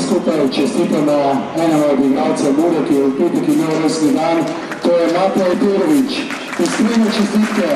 skupaj čestitamo enemu od igralcev Mure, ki je v petek imel rojstni dan, to je Matej Perovič. Iskrene čestitke.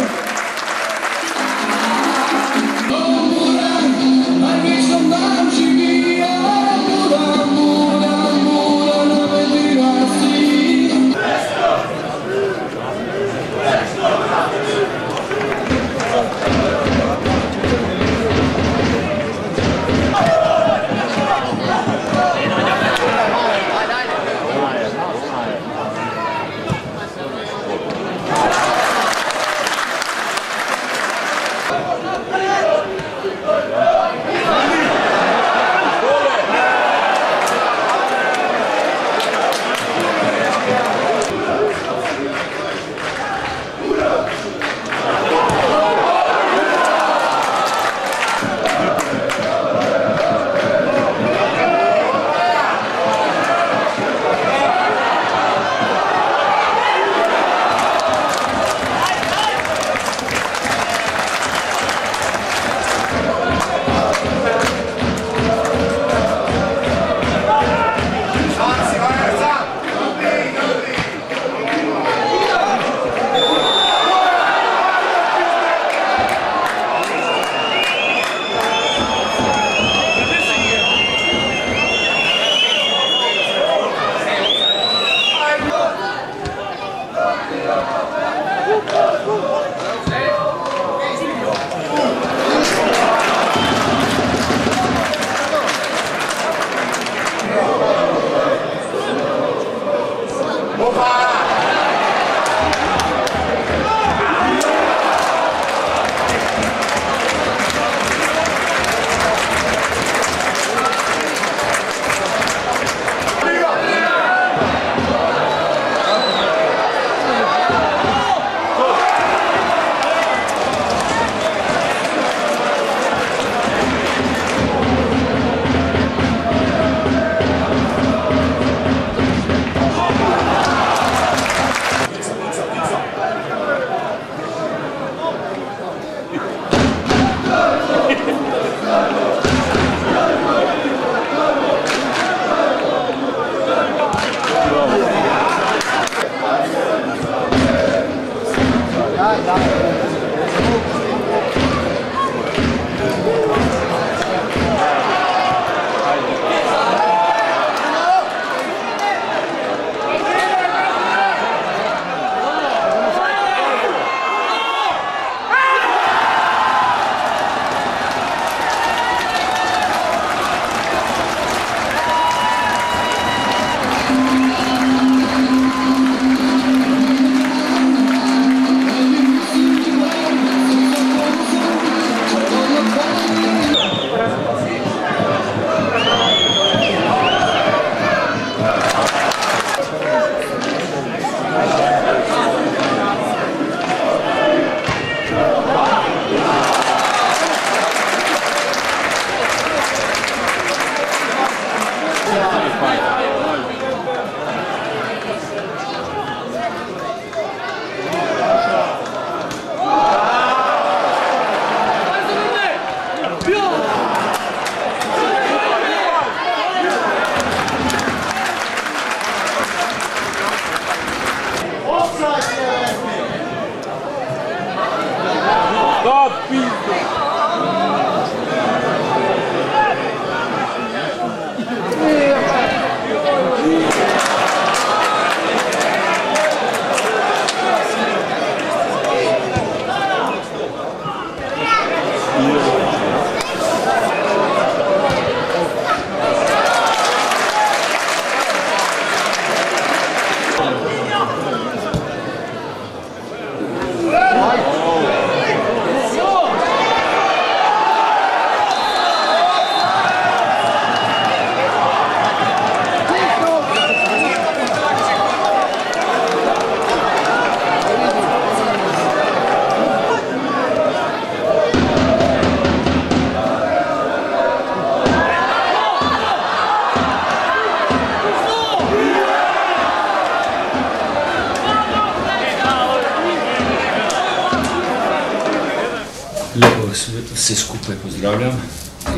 Lepo vse skupaj pozdravljam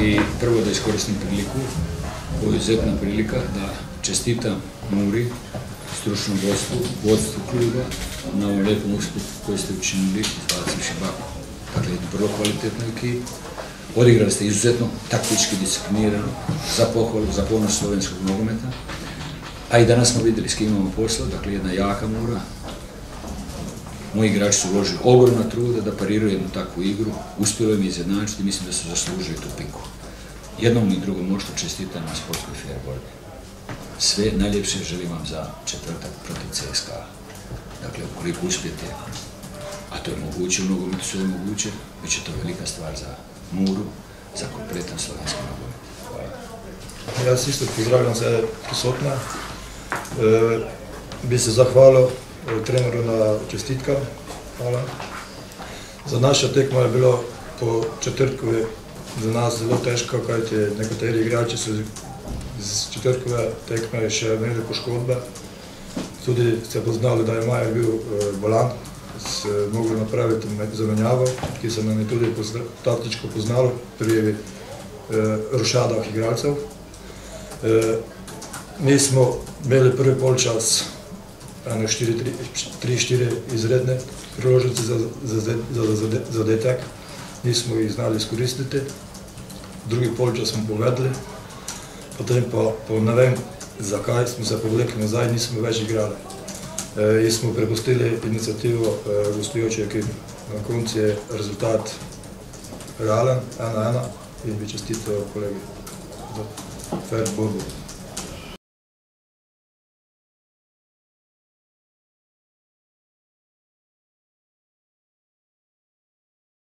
i prvo da iskoristim priliku Ovo je izuzetna prilika da čestitam Muri, stručnom vodstvu kluba, na ovom lijepom uspjehu koji ste učinili, izbacivši Baku. Dakle, jednu vrlo kvalitetnu ekipu. Odigrali ste izuzetno taktički disciplinirano, za pohvalu, za ponos slovenskog nogometa. A i danas smo vidjeli s kim imamo posla, dakle jedna jaka Mura. Moji igrači su uložili ogromna truda da pariraju jednu takvu igru, uspjelo im izjednačiti i mislim da su zaslužili tu piku. Jednom i drugom možda čestitam na sportskoj fair borbi. Sve najljepše želim vam za četvrtak protiv CSKA. Dakle, ukoliko uspijete, a to je moguće, u nogometu sve je moguće, bit će to velika stvar za Muru, za kompletan slovenski nogomet. Hvala. Jaz isto pozdravljam vse prisotne. Bi se zahvalil treneru na čestitkah. Hvala. Za naša tekma je bilo po četrtkovi za nas zelo težko, kajti nekateri igrači so iz četrtkove tekme še imeli poškodbe. Tudi ste poznali, da je Majer bil bolan, se mogli napraviti zamenjavo, ki se nam je tudi taktično poznalo pri rošadah igralcev. Mi smo imeli prvi polčas 3-4 izredne priložnosti za zadetek, nismo jih znali izkoristiti. Drugi polčas smo povedali, potem pa ne vem, zakaj smo se povlekli nazaj, nismo več igrali. In smo prepustili inicijativo gostujoči ekipi. Na koncu je rezultat realen, 1-1, in bi čestitev kolegi za fair borbo.